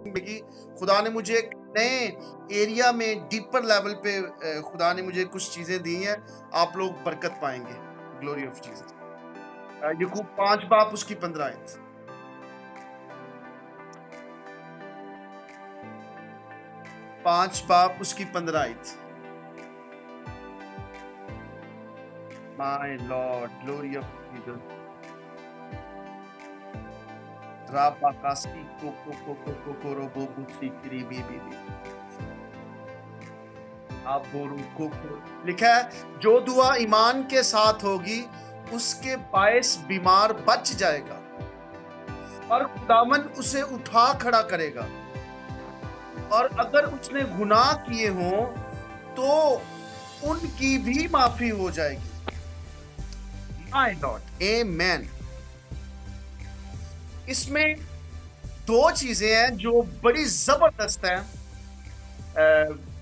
कि खुदा ने मुझे एक नए एरिया में डीपर लेवल पे खुदा ने मुझे कुछ चीजें दी हैं। आप लोग बरकत पाएंगे। Glory of Jesus. याकूब 5 बाप उसकी 15 आयत। 5 बाप उसकी 15 आयत। My lord, glory of Jesus. राबा कासी को कोरो बोबू सीकरी बी। आप बोरू को लिखा है, जो दुआ ईमान के साथ होगी उसके बायस बीमार बच जाएगा और खुदावन उसे उठा खड़ा करेगा, और अगर उसने गुनाह किए हों तो उनकी भी माफी हो जाएगी। माय लॉर्ड, आमेन। इसमें दो चीजें हैं जो बड़ी जबरदस्त हैं।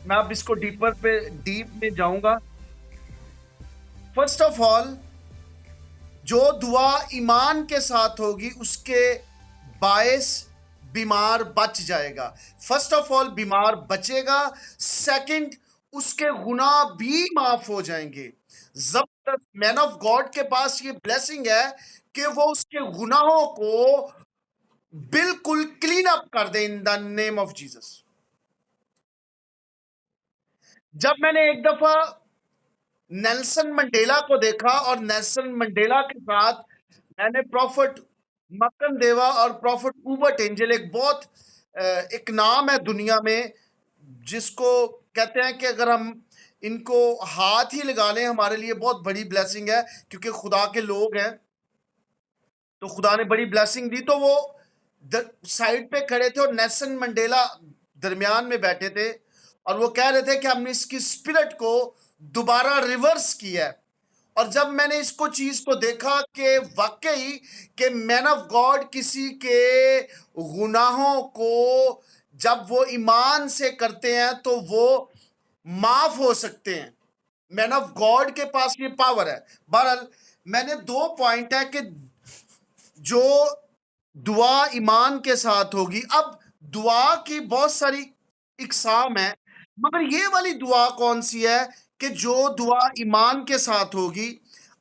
मैं अब इसको डीप में जाऊंगा। फर्स्ट ऑफ ऑल, जो दुआ ईमान के साथ होगी उसके बायस बीमार बच जाएगा। फर्स्ट ऑफ ऑल बीमार बचेगा, सेकंड उसके गुनाह भी माफ हो जाएंगे। जबरदस्त मैन ऑफ गॉड के पास ये ब्लेसिंग है कि वो उसके गुनाहों को बिल्कुल क्लीन अप कर दे in the name of Jesus. जब मैंने एक दफा नेल्सन मंडेला को देखा और नेल्सन मंडेला के साथ मैंने प्रॉफिट मक्कन देवा और प्रॉफिट उबर्ट एंजल, एक बहुत एक नाम है दुनिया में जिसको कहते हैं कि अगर हम इनको हाथ ही लगा लें हमारे लिए बहुत बड़ी ब्लेसिंग है, क्योंकि खुदा के लोग हैं तो खुदा ने बड़ी ब्लेसिंग दी। तो वो साइड पे खड़े थे और नेल्सन मंडेला दरमियान में बैठे थे और वो कह रहे थे कि हमने इसकी स्पिरिट को दोबारा रिवर्स किया है। और जब मैंने इसको चीज को देखा कि वाकई कि मैन ऑफ गॉड किसी के गुनाहों को जब वो ईमान से करते हैं तो वो माफ हो सकते हैं। मैन ऑफ गॉड के पास ये पावर है। बहरहाल मैंने दो पॉइंट है कि जो दुआ ईमान के साथ होगी। अब दुआ की बहुत सारी इकसाम है, मगर ये वाली दुआ कौन सी है कि जो दुआ ईमान के साथ होगी।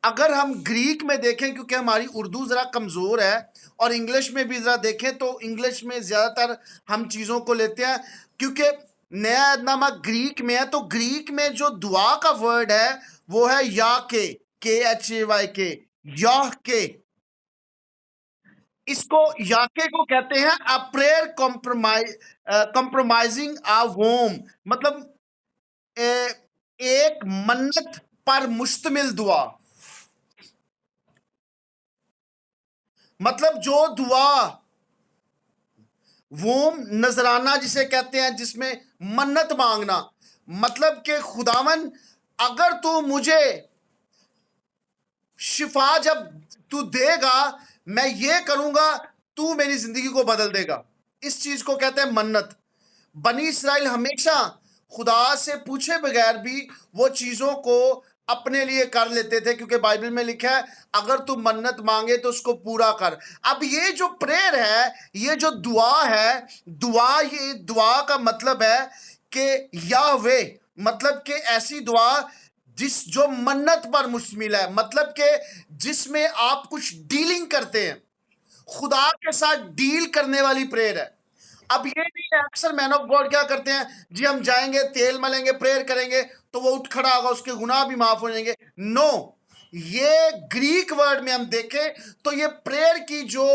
अगर हम ग्रीक में देखें, क्योंकि हमारी उर्दू जरा कमजोर है, और इंग्लिश में भी जरा देखें तो इंग्लिश में ज्यादातर हम चीजों को लेते हैं क्योंकि नया अहदनामा ग्रीक में है। तो ग्रीक में जो दुआ का वर्ड है वो है या के एच ए वाई के, याह के। इसको याके को कहते हैं a prayer compromising a home, मतलब एक मन्नत पर मुश्तमिल दुआ। मतलब जो दुआ वोम नजराना जिसे कहते हैं, जिसमें मन्नत मांगना, मतलब कि खुदावन अगर तू मुझे शिफा जब तू देगा मैं ये करूंगा, तू मेरी जिंदगी को बदल देगा। इस चीज को कहते हैं मन्नत। बनी इसराइल हमेशा खुदा से पूछे बगैर भी वो चीजों को अपने लिए कर लेते थे, क्योंकि बाइबल में लिखा है अगर तू मन्नत मांगे तो उसको पूरा कर। अब ये जो प्रेयर है, ये जो दुआ है, ये दुआ का मतलब है कि याहवे, मतलब कि ऐसी दुआ जो मन्नत पर मुश्तमिल है, मतलब कि जिसमें आप कुछ डीलिंग करते हैं, खुदा के साथ डील करने वाली प्रेयर है। अब ये नहीं है, अक्सर मैन ऑफ गॉड क्या करते हैं जी, हम जाएंगे तेल मलेंगे प्रेयर करेंगे तो वो उठ खड़ा होगा, उसके गुनाह भी माफ हो जाएंगे। नो, ये ग्रीक वर्ड में हम देखें तो ये प्रेयर की जो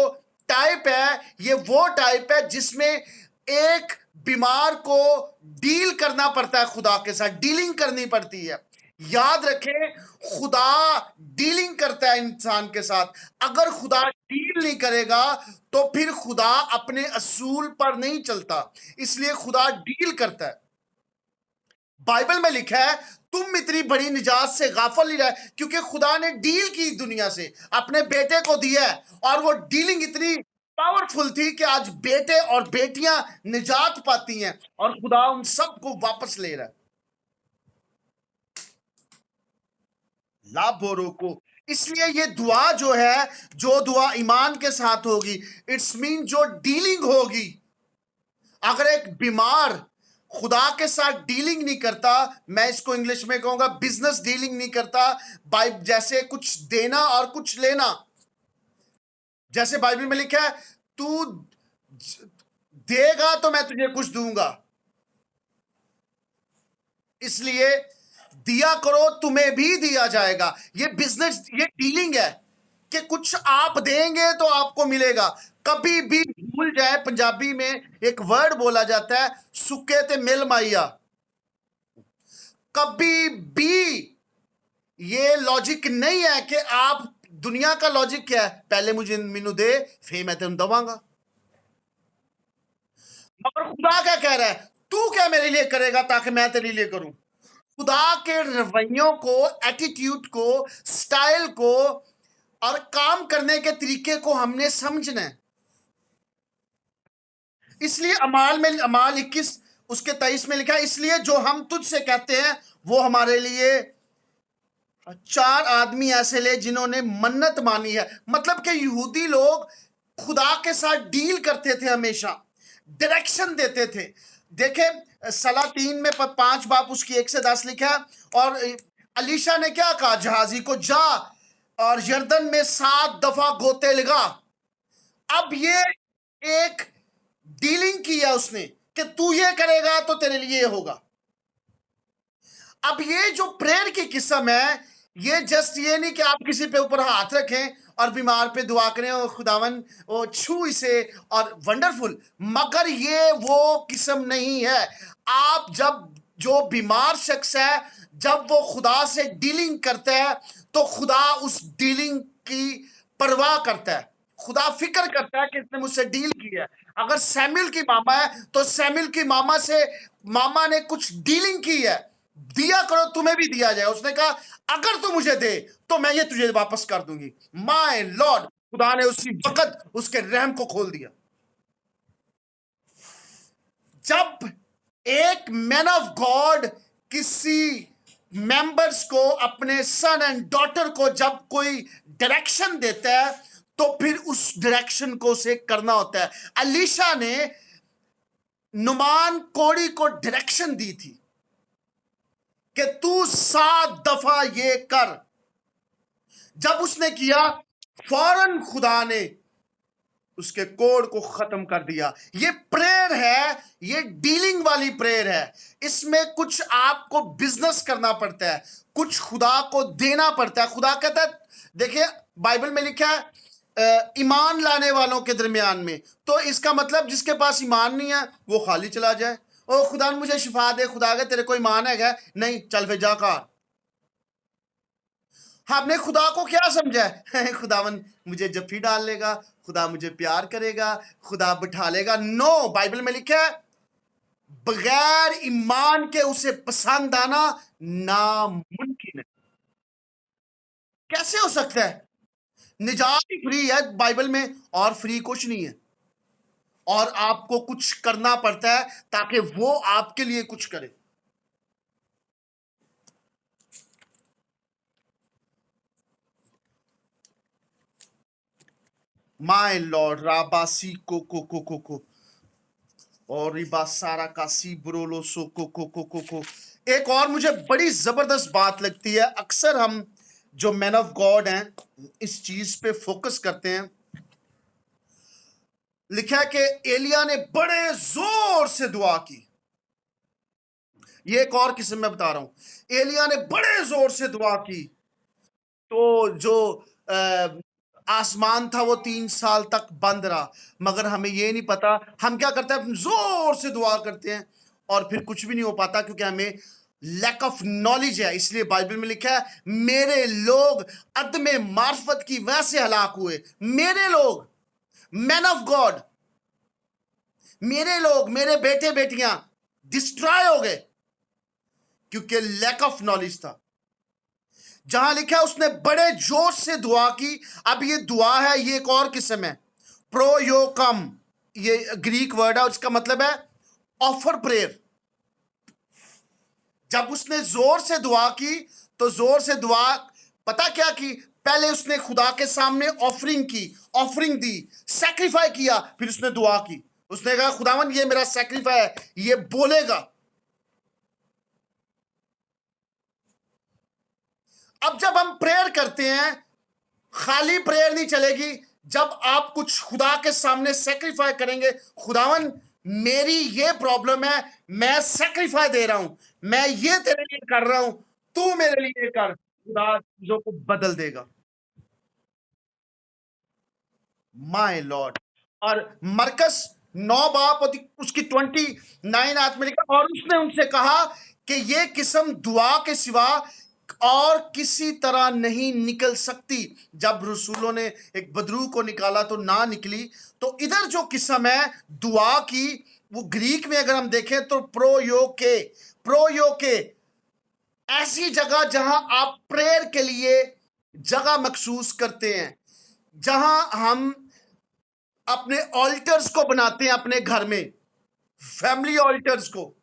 टाइप है, ये वो टाइप है जिसमें एक बीमार को डील करना पड़ता है, खुदा के साथ डीलिंग करनी पड़ती है। याद रखें, खुदा डीलिंग करता है इंसान के साथ। अगर खुदा डील नहीं करेगा तो फिर खुदा अपने असूल पर नहीं चलता, इसलिए खुदा डील करता है। बाइबल में लिखा है तुम इतनी बड़ी निजात से गाफिल नहीं रहे, क्योंकि खुदा ने डील की दुनिया से, अपने बेटे को दिया है, और वो डीलिंग इतनी पावरफुल थी कि आज बेटे और बेटियां निजात पाती हैं और खुदा उन सबको वापस ले रहा है। लाभोरों को। इसलिए ये दुआ जो है, जो दुआ ईमान के साथ होगी, इट्स मीन जो डीलिंग होगी, अगर एक बीमार खुदा के साथ डीलिंग नहीं करता, मैं इसको इंग्लिश में कहूंगा बिजनेस डीलिंग नहीं करता, जैसे कुछ देना और कुछ लेना, जैसे बाइबल में लिखा है तू देगा तो मैं तुझे कुछ दूंगा, इसलिए दिया करो तुम्हें भी दिया जाएगा। ये बिजनेस, ये डीलिंग है कि कुछ आप देंगे तो आपको मिलेगा। कभी भी भूल जाए, पंजाबी में एक वर्ड बोला जाता है सुके ते मिल माइया, कभी भी ये लॉजिक नहीं है कि आप, दुनिया का लॉजिक क्या है, पहले मुझे मीनू दे फिर मैं तेन दवांगा। मगर खुदा क्या कह रहा है, तू क्या मेरे लिए करेगा ताकि मैं तेरे लिए करूं। खुदा के रवैयों को, एटीट्यूड को, स्टाइल को और काम करने के तरीके को हमने समझना है। इसलिए अमाल 21 उसके 23 में लिखा है, इसलिए जो हम तुझसे कहते हैं वो हमारे लिए 4 आदमी ऐसे ले जिन्होंने मन्नत मानी है। मतलब कि यहूदी लोग खुदा के साथ डील करते थे, हमेशा डायरेक्शन देते थे। देखे सला 3 में 5 बाप उसकी 1 से 10 लिखा है, और अलीशा ने क्या कहा जहाजी को, जा और यर्दन में 7 दफा गोते लगा। अब ये एक डीलिंग की है उसने कि तू ये करेगा तो तेरे लिए होगा। अब ये जो प्रेयर की किस्म है, ये जस्ट ये नहीं कि आप किसी पे ऊपर हाथ रखें और बीमार पे दुआ करें और खुदावन वो छू इसे और वंडरफुल, मगर ये वो किस्म नहीं है। आप जब, जो बीमार शख्स है, जब वो खुदा से डीलिंग करता है तो खुदा उस डीलिंग की परवाह करता है। खुदा फिक्र करता है कि इसने मुझसे डील किया है। अगर सैमुअल की मामा है तो सैमुअल की मामा से, मामा ने कुछ डीलिंग की है, दिया करो तुम्हें भी दिया जाए। उसने कहा अगर तू मुझे दे तो मैं ये तुझे वापस कर दूंगी। माय लॉर्ड, खुदा ने उसी वक्त उसके रहम को खोल दिया। जब एक मैन ऑफ गॉड किसी मेंबर्स को, अपने सन एंड डॉटर को जब कोई डायरेक्शन देता है तो फिर उस डायरेक्शन को उसे करना होता है। अलीशा ने नुमान कोड़ी को डायरेक्शन दी थी कि तू 7 दफा ये कर। जब उसने किया, फौरन खुदा ने उसके कोड को खत्म कर दिया। ये प्रेयर है, ये डीलिंग वाली प्रेयर है। इसमें कुछ आपको बिजनेस करना पड़ता है, कुछ खुदा को देना पड़ता है। खुदा कहता है, देखिए बाइबल में लिखा है ईमान लाने वालों के दरमियान में, तो इसका मतलब जिसके पास ईमान नहीं है वो खाली चला जाए। ओ खुदा मुझे शिफा दे, खुदा का तेरे को ईमान है नहीं, चल फिर जा कार। हमने खुदा को क्या समझा है खुदावन मुझे जफ्फी डाल लेगा, खुदा मुझे प्यार करेगा, खुदा बिठा लेगा। नो, बाइबल में लिखा है बगैर ईमान के उसे पसंद आना नामुमकिन है। कैसे हो सकता है? निजात ही फ्री है बाइबल में, और फ्री कुछ नहीं है, और आपको कुछ करना पड़ता है ताकि वो आपके लिए कुछ करे। माय लॉर्ड राबासी को और रिबासारा का सी ब्रोलो सो को। एक और मुझे बड़ी जबरदस्त बात लगती है, अक्सर हम जो मैन ऑफ गॉड हैं इस चीज पे फोकस करते हैं। लिखा है कि एलिया ने बड़े जोर से दुआ की। ये एक और किस्म में बता रहा हूं, एलिया ने बड़े जोर से दुआ की तो जो आसमान था वो 3 साल तक बंद रहा। मगर हमें ये नहीं पता, हम क्या करते हैं, जोर से दुआ करते हैं और फिर कुछ भी नहीं हो पाता, क्योंकि हमें लैक ऑफ नॉलेज है। इसलिए बाइबल में लिखा है मेरे लोग अदम मार्फत की वजह से हलाक हुए। मेरे लोग, मैन ऑफ गॉड, मेरे लोग, मेरे बेटे बेटियां डिस्ट्रॉय हो गए क्योंकि लैक ऑफ नॉलेज था। जहां लिखा है उसने बड़े जोश से दुआ की। अब ये दुआ है, ये एक और किस्म है, प्रोयोकम, ये ग्रीक वर्ड है, उसका मतलब है ऑफर प्रेयर। जब उसने जोर से दुआ की तो जोर से दुआ, पता क्या की, पहले उसने खुदा के सामने ऑफरिंग की, ऑफरिंग दी, सैक्रिफाई किया, फिर उसने दुआ की। उसने कहा खुदावन ये मेरा सैक्रिफाई है, ये बोलेगा। अब जब हम प्रेयर करते हैं, खाली प्रेयर नहीं चलेगी। जब आप कुछ खुदा के सामने सेक्रीफाई करेंगे, खुदावन मेरी ये प्रॉब्लम है, मैं सेक्रीफाई दे रहा हूं, मैं ये तेरे लिए कर रहा हूं, तू मेरे लिए कर, खुदा चीजों को बदल देगा। My Lord. और मरकस 9 बाप और उसकी 29 आयत में लिखा, और उसने उनसे कहा कि ये किस्म दुआ के सिवा और किसी तरह नहीं निकल सकती। जब रसूलों ने एक बदरू को निकाला तो ना निकली। तो इधर जो किस्म है दुआ की, वो ग्रीक में अगर हम देखें तो प्रोयोके, ऐसी जगह जहां आप प्रेयर के लिए जगह मखसूस करते हैं, जहां हम अपने ऑल्टर्स को बनाते हैं अपने घर में, फैमिली ऑल्टर्स को,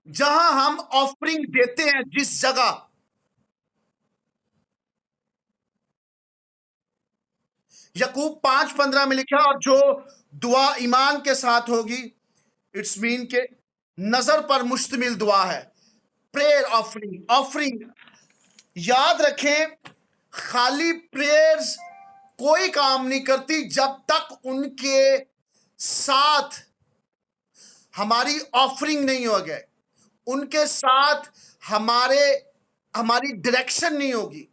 जहां हम ऑफरिंग देते हैं, जिस जगह यकूब 5:15 में लिखा, और जो दुआ ईमान के साथ होगी, इट्स मीन के नजर पर मुश्तमिल दुआ है, प्रेयर ऑफरिंग। याद रखें, खाली प्रेयर्स कोई काम नहीं करती जब तक उनके साथ हमारी ऑफरिंग नहीं हो गए, उनके साथ हमारी डायरेक्शन नहीं होगी।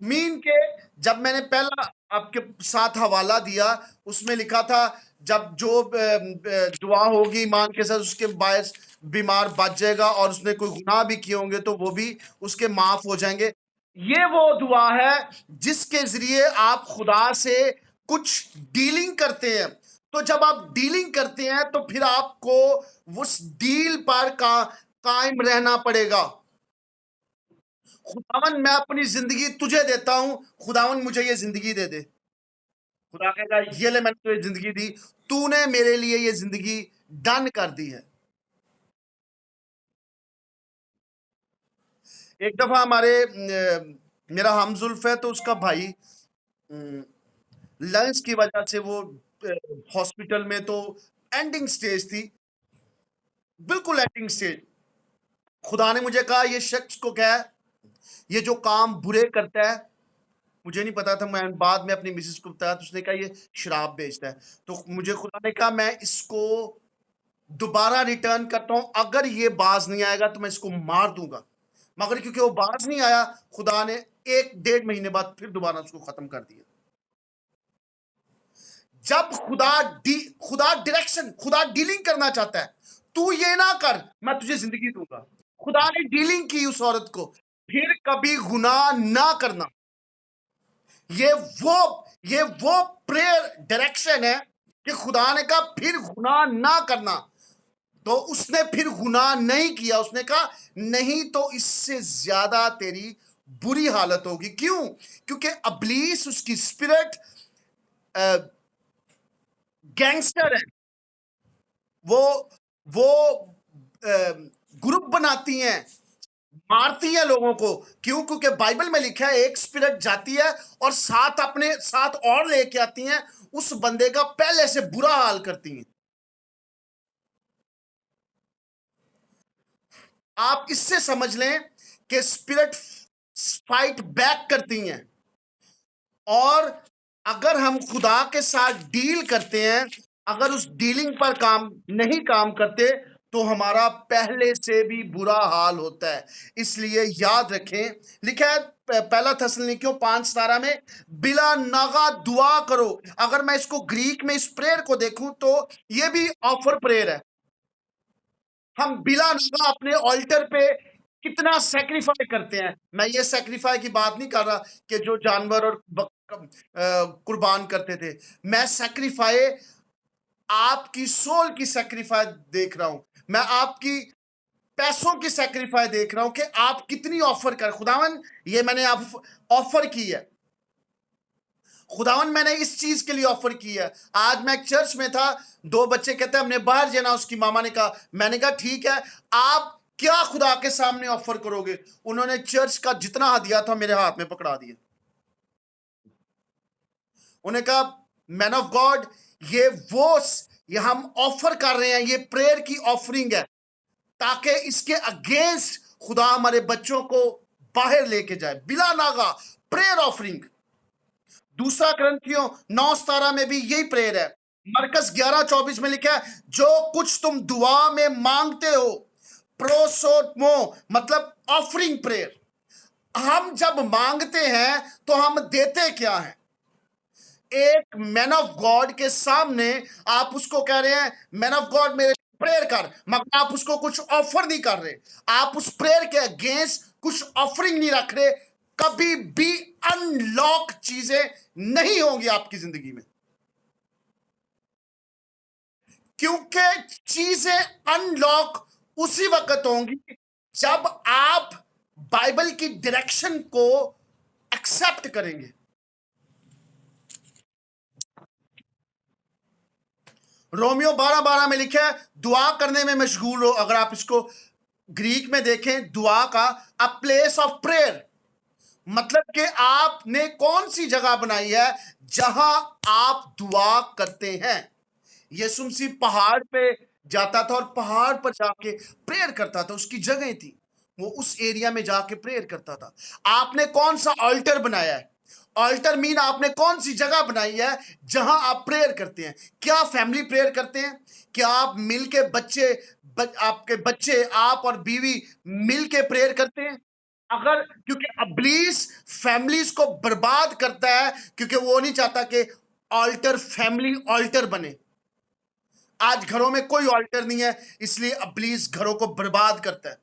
मीन के जब मैंने पहला आपके साथ हवाला दिया, उसमें लिखा था जब जो दुआ होगी ईमान के साथ, उसके बायस बीमार बच जाएगा, और उसने कोई गुनाह भी किए होंगे तो वो भी उसके माफ हो जाएंगे। ये वो दुआ है जिसके जरिए आप खुदा से कुछ डीलिंग करते हैं। तो जब आप डीलिंग करते हैं तो फिर आपको उस डील पर कायम रहना पड़ेगा। खुदावन मैं अपनी जिंदगी तुझे देता हूं, खुदावन मुझे ये जिंदगी दे दे। खुदा कहेगा ये ले मैंने तुझे जिंदगी दी, तूने मेरे लिए ये जिंदगी डन कर दी है। एक दफा मेरा हमजुल्फ है, तो उसका भाई लंग्स की वजह से वो हॉस्पिटल में, तो एंडिंग स्टेज थी, बिल्कुल एंडिंग स्टेज। खुदा ने मुझे कहा ये शख्स को क्या है, ये जो काम बुरे करता है, मुझे नहीं पता था, मैं बाद में अपनी मिसेस को बताया तो उसने कहा ये शराब बेचता है। तो मुझे खुदा ने कहा मैं इसको दोबारा रिटर्न करता हूं, अगर ये बाज नहीं आएगा तो मैं इसको मार दूंगा। मगर क्योंकि वो बाज नहीं आया, खुदा ने 1-1.5 महीने बाद फिर दोबारा उसको खत्म कर दिया। जब खुदा डायरेक्शन, खुदा डीलिंग करना चाहता है, तू ये ना कर, मैं तुझे जिंदगी दूंगा। खुदा ने डीलिंग की उस औरत को, फिर कभी गुनाह ना करना। ये वो प्रेयर डायरेक्शन है कि खुदा ने कहा फिर गुनाह ना करना। तो उसने फिर गुनाह नहीं किया, उसने कहा नहीं तो इससे ज्यादा तेरी बुरी हालत होगी। क्यों? क्योंकि अब्लीस, उसकी स्पिरिट गैंगस्टर है। वो ग्रुप बनाती हैं, मारती है लोगों को। क्यों? क्योंकि बाइबल में लिखा है एक स्पिरिट जाती है और अपने साथ और लेके आती हैं, उस बंदे का पहले से बुरा हाल करती हैं। आप इससे समझ लें कि स्पिरिट फाइट बैक करती हैं। और अगर हम खुदा के साथ डील करते हैं, अगर उस डीलिंग पर काम करते, तो हमारा पहले से भी बुरा हाल होता है। इसलिए याद रखें, लिखा है पहला थिस्सलुनीकियों 5:17 में, बिला नागा दुआ करो। अगर मैं इसको ग्रीक में इस प्रेयर को देखूं तो ये भी ऑफर प्रेयर है। हम बिला नागा अपने ऑल्टर पे कितना सेक्रीफाई करते हैं। मैं ये सेक्रीफाई की बात नहीं कर रहा कि जो जानवर और कुर्बान करते थे। मैं सेक्रीफाई, आपकी सोल की सेक्रीफाई देख रहा हूं। मैं आपकी पैसों की सेक्रीफाई देख रहा हूं कि आप कितनी ऑफर कर। खुदावन ये मैंने आप ऑफर की है, खुदावन मैंने इस चीज के लिए ऑफर की है। आज मैं एक चर्च में था, 2 बच्चे कहते हैं हमने बाहर जाना, उसकी मामा ने कहा, मैंने कहा ठीक है, आप क्या खुदा के सामने ऑफर करोगे? उन्होंने चर्च का जितना हदिया था मेरे हाथ में पकड़ा दिया। उन्होंने कहा मैन ऑफ गॉड, ये वो ये हम ऑफर कर रहे हैं, ये प्रेयर की ऑफरिंग है, ताकि इसके अगेंस्ट खुदा हमारे बच्चों को बाहर लेके जाए बिला नागा। Prayer offering. दूसरा ग्रंथियों 9:17 में भी यही प्रेयर है। मरकस 11:24 में लिखा है, जो कुछ तुम दुआ में मांगते हो, प्रोसोटमो, मतलब ऑफरिंग प्रेयर। हम जब मांगते हैं तो हम देते क्या हैं? एक मैन ऑफ गॉड के सामने आप उसको कह रहे हैं, मैन ऑफ गॉड मेरे प्रेयर कर, मगर आप उसको कुछ ऑफर नहीं कर रहे। आप उस प्रेयर के अगेंस्ट कुछ ऑफरिंग नहीं रख रहे। कभी भी अनलॉक चीजें नहीं होंगी आपकी जिंदगी में, क्योंकि चीजें अनलॉक उसी वक्त होंगी जब आप बाइबल की डायरेक्शन को एक्सेप्ट करेंगे। रोमियो 12:12 में लिखा है, दुआ करने में मशगूल हो। अगर आप इसको ग्रीक में देखें, दुआ का अ प्लेस ऑफ प्रेयर, मतलब कि आपने कौन सी जगह बनाई है जहां आप दुआ करते हैं। यीशु मसीह पहाड़ पे जाता था और पहाड़ पर जाके प्रेयर करता था, उसकी जगह थी, वो उस एरिया में जाके प्रेयर करता था। आपने कौन सा ऑल्टर बनाया है? ऑल्टर मीन आपने कौन सी जगह बनाई है जहां आप प्रेयर करते हैं। क्या फैमिली प्रेयर करते हैं? क्या आप मिल के आपके बच्चे, आप और बीवी मिल के प्रेयर करते हैं? अगर, क्योंकि अब्लीस फैमिलीज को बर्बाद करता है, क्योंकि वो नहीं चाहता कि ऑल्टर फैमिली ऑल्टर बने। आज घरों में कोई ऑल्टर नहीं है, इसलिए अब्लीस घरों को बर्बाद करता है।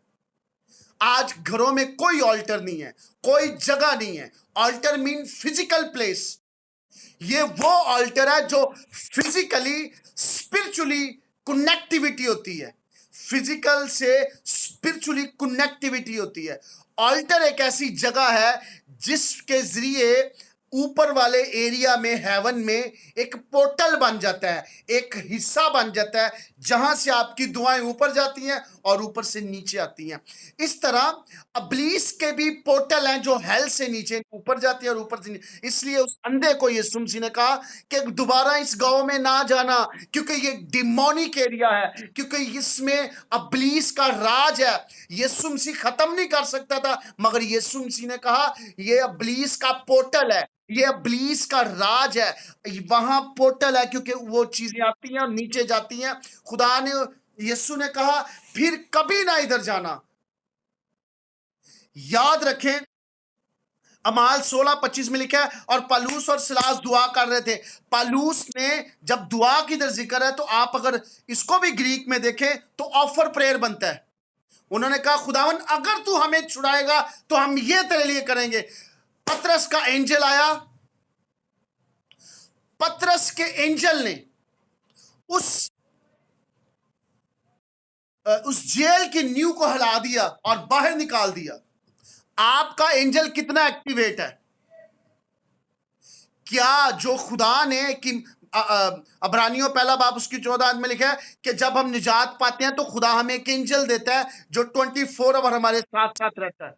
आज घरों में कोई ऑल्टर नहीं है, कोई जगह नहीं है। Altar mean physical place. ये वो ऑल्टर है जो फिजिकली स्पिरिचुअली कनेक्टिविटी होती है, फिजिकल से स्पिरिचुअली कनेक्टिविटी होती है। ऑल्टर एक ऐसी जगह है जिसके जरिए ऊपर वाले एरिया में, हेवन में एक पोर्टल बन जाता है, एक हिस्सा बन जाता है जहां से आपकी दुआएं ऊपर जाती हैं और ऊपर से नीचे आती हैं। इस तरह अब्लीस के भी पोर्टल हैं जो हेल से नीचे ऊपर जाती है और ऊपर से नीचे। इसलिए उस अंधे को यीशु मसीह ने कहा कि दोबारा इस गांव में ना जाना, क्योंकि ये डिमोनिक एरिया है, क्योंकि इसमें अब्लीस का राज है। यीशु मसीह खत्म नहीं कर सकता था, मगर यीशु मसीह ने कहा ये अब्लीस का पोर्टल है, ये अब्लीस का राज है, वहां पोर्टल है, क्योंकि वो चीजें आती हैं और नीचे जाती हैं। खुदा ने, यीशु ने कहा फिर कभी ना इधर जाना। याद रखें, अमाल 16:25 में लिखा है, और पालूस और सिलास दुआ कर रहे थे। पालूस ने, जब दुआ की इधर जिक्र है तो आप अगर इसको भी ग्रीक में देखें तो ऑफर प्रेयर बनता है। उन्होंने कहा खुदावन अगर तू हमें छुड़ाएगा तो हम ये तेरे लिए करेंगे। पतरस का एंजल आया, पतरस के एंजल ने उस जेल की नींव को हिला दिया और बाहर निकाल दिया। आपका एंजल कितना एक्टिवेट है? क्या जो खुदा ने कि अब्रानियों 1 बाब उसकी 14 में लिखा है कि जब हम निजात पाते हैं तो खुदा हमें एक एंजल देता है जो 24 आवर हमारे साथ साथ रहता है।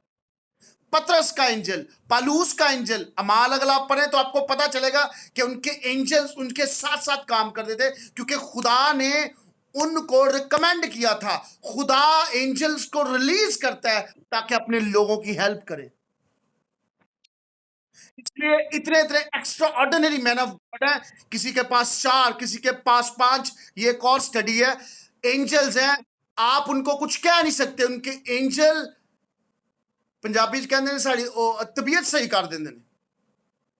पतरस का एंजल, पालूस का एंजल, अमाल अगर आप पढ़ें तो आपको पता चलेगा कि उनके एंजल्स उनके साथ साथ काम करते थे, क्योंकि खुदा ने उनको रिकमेंड किया था। खुदा एंजल्स को रिलीज करता है ताकि अपने लोगों की हेल्प करे। इसलिए इतने इतने extra ordinary man of God है, किसी के पास 4, किसी के पास 5। ये एक और स्टडी है, एंजल्स हैं, आप उनको कुछ कह नहीं सकते। उनके एंजल पंजाबी कहते हैं साड़ी तबीयत सही कर देंगे,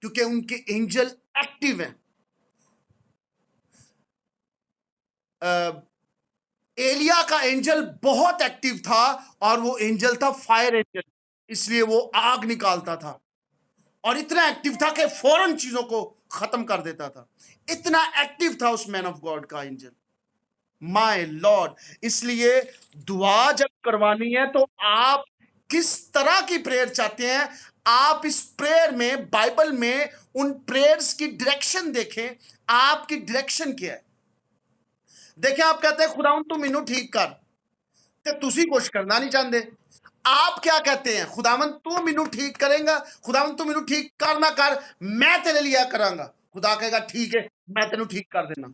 क्योंकि उनके एंजल एक्टिव हैं। एलिया का एंजल बहुत एक्टिव था और वो एंजल था फायर एंजल, इसलिए वो आग निकालता था और इतना एक्टिव था कि फौरन चीजों को खत्म कर देता था। इतना एक्टिव था उस मैन ऑफ गॉड का एंजल, माय लॉर्ड। इसलिए दुआ जब करवानी है तो आप किस तरह की प्रेयर चाहते हैं, आप इस प्रेयर में, बाइबल में उन प्रेयर्स की डायरेक्शन देखें। आपकी डायरेक्शन क्या है? देखें, आप कहते हैं खुदावन तू मैनू ठीक कर, ते तुसी कुछ करना नहीं चाहते। आप क्या कहते हैं? खुदावन तू मैनू ठीक करेगा, खुदावन तू मैनू ठीक कर ना कर, मैं तेरे लिए करांगा। खुदा कहेगा ठीक है, मैं तेनू ठीक कर देना।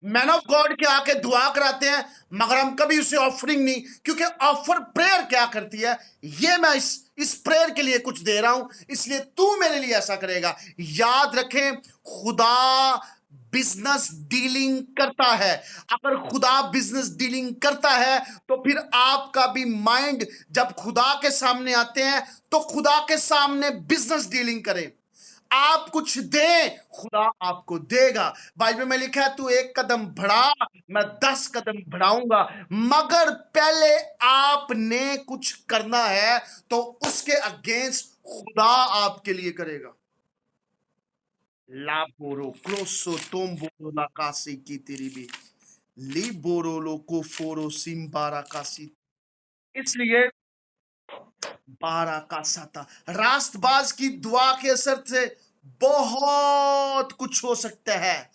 मैन ऑफ गॉड के आके दुआ कराते हैं, मगर हम कभी उसे ऑफरिंग नहीं, क्योंकि ऑफर प्रेयर क्या करती है, ये मैं इस प्रेयर के लिए कुछ दे रहा हूं, इसलिए तू मेरे लिए ऐसा करेगा। याद रखें, खुदा बिजनेस डीलिंग करता है। अगर खुदा बिजनेस डीलिंग करता है तो फिर आपका भी माइंड जब खुदा के सामने आते हैं तो खुदा के सामने बिजनेस डीलिंग करें। आप कुछ दें, खुदा आपको देगा। बाइबल में लिखा है, तू एक कदम बढ़ा, मैं 10 कदम बढ़ाऊंगा। मगर पहले आपने कुछ करना है, तो उसके अगेंस्ट खुदा आपके लिए करेगा। ला बोरो क्रोसो तुम बोरो ला कासी की तेरी भी ली बोरो लो को फोरो सिम्बारा कासी। इसलिए 12 का साता रास्तबाज की दुआ के असर से बहुत कुछ हो सकता है।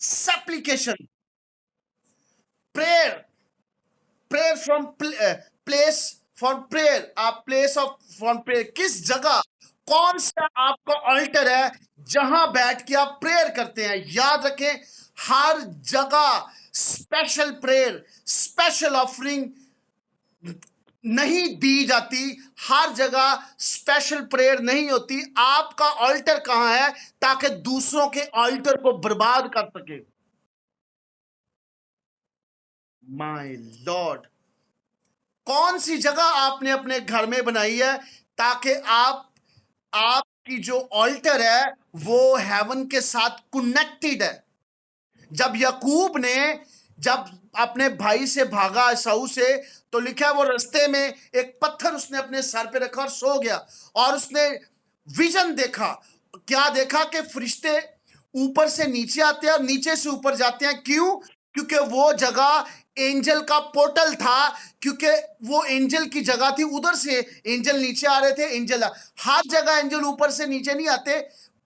Supplication, prayer, prayer from place for prayer, आप प्लेस ऑफ फ्रॉम प्रेयर, किस जगह, कौन सा आपका अल्टर है जहां बैठ के आप प्रेयर करते हैं। याद रखें, हर जगह स्पेशल प्रेयर, स्पेशल ऑफरिंग नहीं दी जाती। हर जगह स्पेशल प्रेयर नहीं होती। आपका ऑल्टर कहां है ताकि दूसरों के ऑल्टर को बर्बाद कर सके। माय लॉर्ड, कौन सी जगह आपने अपने घर में बनाई है ताकि आपकी जो ऑल्टर है वो हेवन के साथ कनेक्टेड है। जब याकूब ने जब अपने भाई से भागा एसाऊ से, तो लिखा है वो रास्ते में एक पत्थर उसने अपने सर पे रखा और सो गया, और उसने विजन देखा। क्या देखा कि फरिश्ते ऊपर से नीचे आते हैं और नीचे से ऊपर जाते हैं। क्यों? क्योंकि वो जगह एंजल का पोर्टल था, क्योंकि वो एंजल की जगह थी, उधर से एंजल नीचे आ रहे थे। हर जगह एंजल ऊपर से नीचे नहीं आते,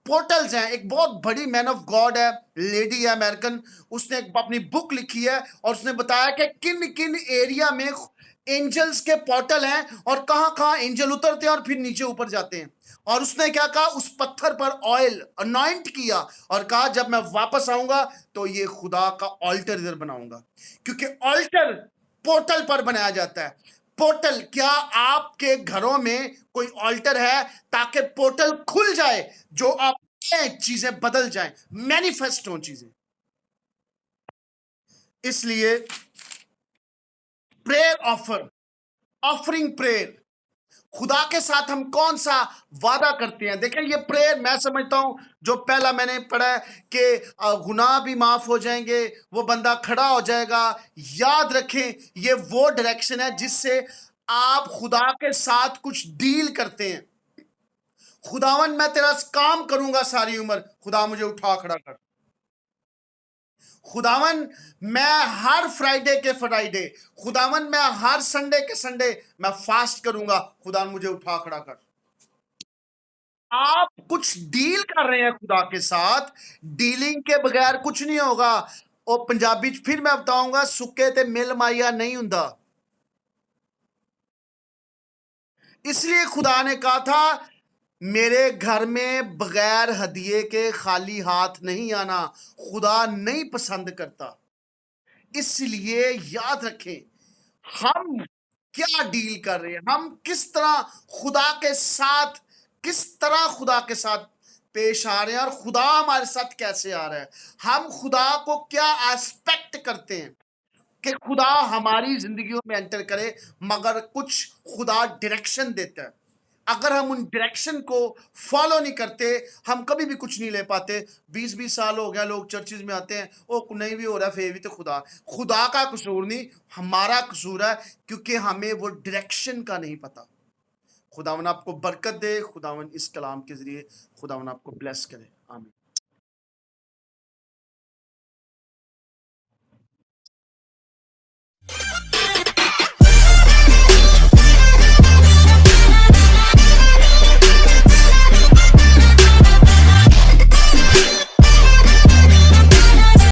पोर्टल्स हैं। एक बहुत बड़ी मैन ऑफ गॉड है, लेडी है अमेरिकन, उसने अपनी बुक लिखी है और उसने बताया कि किन किन एरिया में एंजल्स के पोर्टल हैं और कहां कहां एंजल उतरते हैं और फिर नीचे ऊपर जाते हैं। और उसने क्या कहा, उस पत्थर पर ऑयल अनॉइंट किया और कहा जब मैं वापस आऊंगा तो ये खुदा का ऑल्टर इधर बनाऊंगा, क्योंकि ऑल्टर पोर्टल पर बनाया जाता है। पोर्टल, क्या आपके घरों में कोई ऑल्टर है ताकि पोर्टल खुल जाए, जो आप चीजें बदल जाएं, मैनिफेस्ट हो चीजें। इसलिए प्रेयर ऑफर, ऑफरिंग प्रेयर, खुदा के साथ हम कौन सा वादा करते हैं। देखिए, ये प्रेयर मैं समझता हूं, जो पहला मैंने पढ़ा है कि गुनाह भी माफ हो जाएंगे, वो बंदा खड़ा हो जाएगा। याद रखें, ये वो डायरेक्शन है जिससे आप खुदा के साथ कुछ डील करते हैं। खुदावन, मैं तेरा काम करूंगा सारी उम्र, खुदा मुझे उठा खड़ा कर। खुदावन, मैं हर फ्राइडे के फ्राइडे, खुदावन मैं हर संडे के संडे मैं फास्ट करूंगा, खुदा मुझे उठा खड़ा कर। आप कुछ डील कर रहे हैं खुदा के साथ, डीलिंग के बगैर कुछ नहीं होगा। और पंजाबी फिर मैं बताऊंगा, सुके ते मिल माइया नहीं हुंदा। इसलिए खुदा ने कहा था, मेरे घर में बगैर हदिये के खाली हाथ नहीं आना, खुदा नहीं पसंद करता। इसलिए याद रखें, हम क्या डील कर रहे हैं, हम किस तरह खुदा के साथ, किस तरह खुदा के साथ पेश आ रहे हैं, और खुदा हमारे साथ कैसे आ रहा है। हम खुदा को क्या एस्पेक्ट करते हैं कि खुदा हमारी जिंदगियों में एंटर करे, मगर कुछ खुदा डायरेक्शन देता है। अगर हम उन डायरेक्शन को फॉलो नहीं करते, हम कभी भी कुछ नहीं ले पाते। 20-20 साल हो गया, लोग चर्चिज में आते हैं, ओ नहीं भी हो रहा, फिर भी तो खुदा, खुदा का कसूर नहीं, हमारा कसूर है, क्योंकि हमें वो डायरेक्शन का नहीं पता। खुदावन आपको बरकत दे, खुदावन इस कलाम के जरिए खुदावन आपको ब्लेस करे। आमीन।